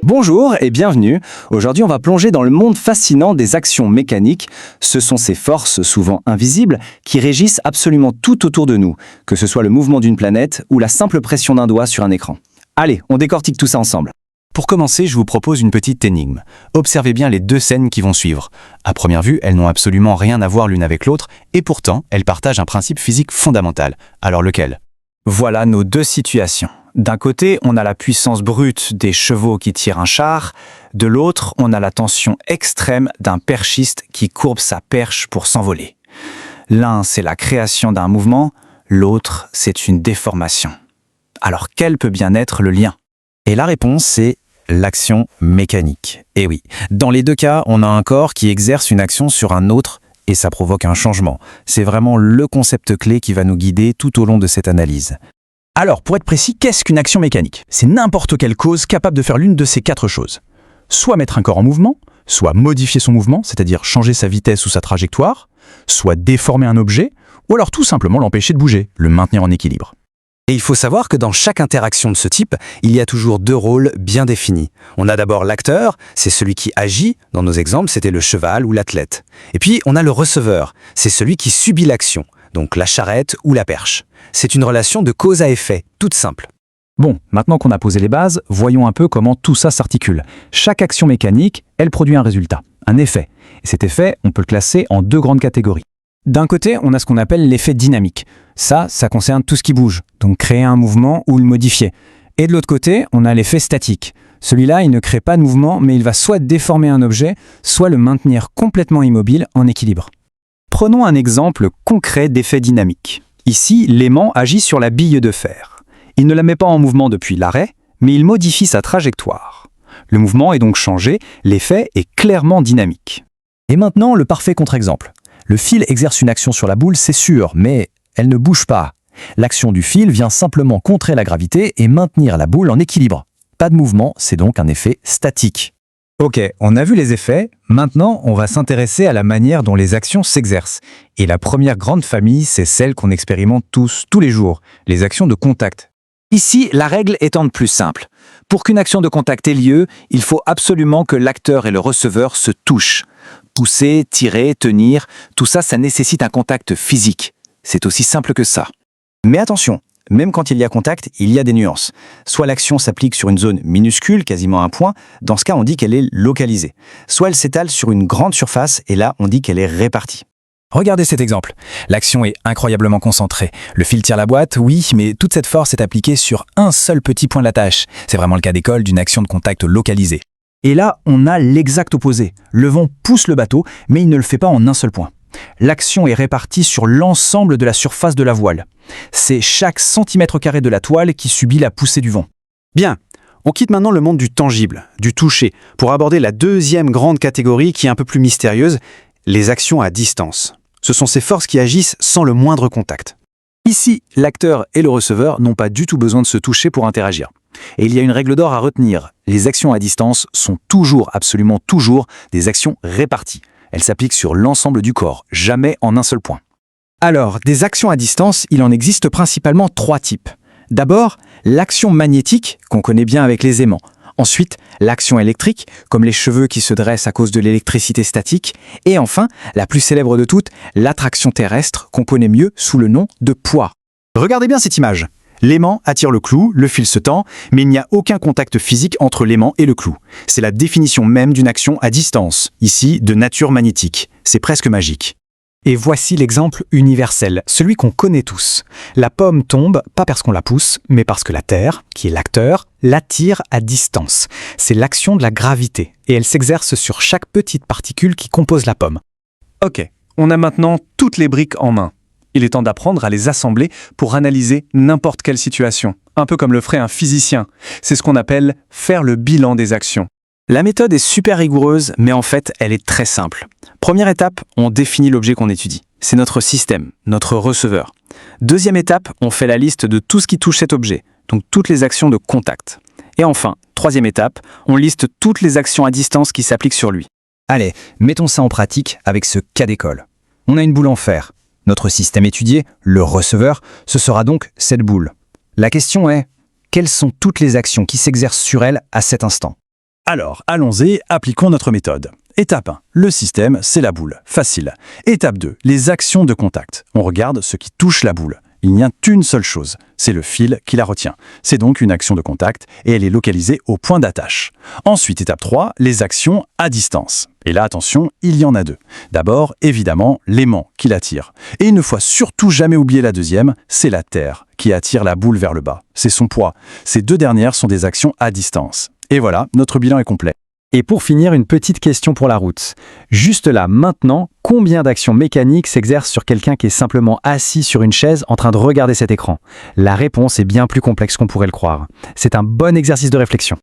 Bonjour et bienvenue. Aujourd'hui, on va plonger dans le monde fascinant des actions mécaniques. Ce sont ces forces, souvent invisibles, qui régissent absolument tout autour de nous, que ce soit le mouvement d'une planète ou la simple pression d'un doigt sur un écran. Allez, on décortique tout ça ensemble. Pour commencer, je vous propose une petite énigme. Observez bien les deux scènes qui vont suivre. À première vue, elles n'ont absolument rien à voir l'une avec l'autre, et pourtant, elles partagent un principe physique fondamental. Alors lequel ? Voilà nos deux situations. D'un côté, on a la puissance brute des chevaux qui tirent un char. De l'autre, on a la tension extrême d'un perchiste qui courbe sa perche pour s'envoler. L'un, c'est la création d'un mouvement. L'autre, c'est une déformation. Alors, quel peut bien être le lien ? Et la réponse, c'est l'action mécanique. Et oui, dans les deux cas, on a un corps qui exerce une action sur un autre et ça provoque un changement. C'est vraiment le concept clé qui va nous guider tout au long de cette analyse. Alors, pour être précis, qu'est-ce qu'une action mécanique ? C'est n'importe quelle cause capable de faire l'une de ces quatre choses. Soit mettre un corps en mouvement, soit modifier son mouvement, c'est-à-dire changer sa vitesse ou sa trajectoire, soit déformer un objet, ou alors tout simplement l'empêcher de bouger, le maintenir en équilibre. Et il faut savoir que dans chaque interaction de ce type, il y a toujours deux rôles bien définis. On a d'abord l'acteur, c'est celui qui agit, dans nos exemples c'était le cheval ou l'athlète. Et puis on a le receveur, c'est celui qui subit l'action, donc la charrette ou la perche. C'est une relation de cause à effet, toute simple. Bon, maintenant qu'on a posé les bases, voyons un peu comment tout ça s'articule. Chaque action mécanique, elle produit un résultat, un effet. Et cet effet, on peut le classer en deux grandes catégories. D'un côté, on a ce qu'on appelle l'effet dynamique. Ça concerne tout ce qui bouge, donc créer un mouvement ou le modifier. Et de l'autre côté, on a l'effet statique. Celui-là, il ne crée pas de mouvement, mais il va soit déformer un objet, soit le maintenir complètement immobile en équilibre. Prenons un exemple concret d'effet dynamique. Ici, l'aimant agit sur la bille de fer. Il ne la met pas en mouvement depuis l'arrêt, mais il modifie sa trajectoire. Le mouvement est donc changé, l'effet est clairement dynamique. Et maintenant, le parfait contre-exemple. Le fil exerce une action sur la boule, c'est sûr, mais elle ne bouge pas. L'action du fil vient simplement contrer la gravité et maintenir la boule en équilibre. Pas de mouvement, c'est donc un effet statique. Ok, on a vu les effets, maintenant on va s'intéresser à la manière dont les actions s'exercent. Et la première grande famille, c'est celle qu'on expérimente tous les jours, les actions de contact. Ici, la règle étant de plus simple. Pour qu'une action de contact ait lieu, il faut absolument que l'acteur et le receveur se touchent. Pousser, tirer, tenir, tout ça, ça nécessite un contact physique. C'est aussi simple que ça. Mais attention, même quand il y a contact, il y a des nuances. Soit l'action s'applique sur une zone minuscule, quasiment un point, dans ce cas on dit qu'elle est localisée. Soit elle s'étale sur une grande surface, et là on dit qu'elle est répartie. Regardez cet exemple. L'action est incroyablement concentrée. Le fil tire la boîte, oui, mais toute cette force est appliquée sur un seul petit point de la tâche. C'est vraiment le cas d'école d'une action de contact localisée. Et là, on a l'exact opposé. Le vent pousse le bateau, mais il ne le fait pas en un seul point. L'action est répartie sur l'ensemble de la surface de la voile. C'est chaque centimètre carré de la toile qui subit la poussée du vent. Bien, on quitte maintenant le monde du tangible, du toucher, pour aborder la deuxième grande catégorie qui est un peu plus mystérieuse, les actions à distance. Ce sont ces forces qui agissent sans le moindre contact. Ici, l'acteur et le receveur n'ont pas du tout besoin de se toucher pour interagir. Et il y a une règle d'or à retenir. Les actions à distance sont toujours, absolument toujours, des actions réparties. Elles s'appliquent sur l'ensemble du corps, jamais en un seul point. Alors, des actions à distance, il en existe principalement trois types. D'abord, l'action magnétique, qu'on connaît bien avec les aimants. Ensuite, l'action électrique, comme les cheveux qui se dressent à cause de l'électricité statique. Et enfin, la plus célèbre de toutes, l'attraction terrestre, qu'on connaît mieux sous le nom de poids. Regardez bien cette image. L'aimant attire le clou, le fil se tend, mais il n'y a aucun contact physique entre l'aimant et le clou. C'est la définition même d'une action à distance, ici de nature magnétique. C'est presque magique. Et voici l'exemple universel, celui qu'on connaît tous. La pomme tombe, pas parce qu'on la pousse, mais parce que la Terre, qui est l'acteur, l'attire à distance. C'est l'action de la gravité, et elle s'exerce sur chaque petite particule qui compose la pomme. Ok, on a maintenant toutes les briques en main. Il est temps d'apprendre à les assembler pour analyser n'importe quelle situation. Un peu comme le ferait un physicien. C'est ce qu'on appelle faire le bilan des actions. La méthode est super rigoureuse, mais en fait, elle est très simple. Première étape, on définit l'objet qu'on étudie. C'est notre système, notre receveur. Deuxième étape, on fait la liste de tout ce qui touche cet objet, donc toutes les actions de contact. Et enfin, troisième étape, on liste toutes les actions à distance qui s'appliquent sur lui. Allez, mettons ça en pratique avec ce cas d'école. On a une boule en fer. Notre système étudié, le receveur, ce sera donc cette boule. La question est, quelles sont toutes les actions qui s'exercent sur elle à cet instant ? Alors, allons-y, appliquons notre méthode. Étape 1, le système, c'est la boule. Facile. Étape 2, les actions de contact. On regarde ce qui touche la boule. Il n'y a qu'une seule chose, c'est le fil qui la retient. C'est donc une action de contact et elle est localisée au point d'attache. Ensuite, étape 3, les actions à distance. Et là, attention, il y en a 2. D'abord, évidemment, l'aimant qui l'attire. Et il ne faut surtout jamais oublier la deuxième, c'est la terre qui attire la boule vers le bas. C'est son poids. Ces 2 dernières sont des actions à distance. Et voilà, notre bilan est complet. Et pour finir, une petite question pour la route. Juste là, maintenant, combien d'actions mécaniques s'exercent sur quelqu'un qui est simplement assis sur une chaise en train de regarder cet écran? La réponse est bien plus complexe qu'on pourrait le croire. C'est un bon exercice de réflexion.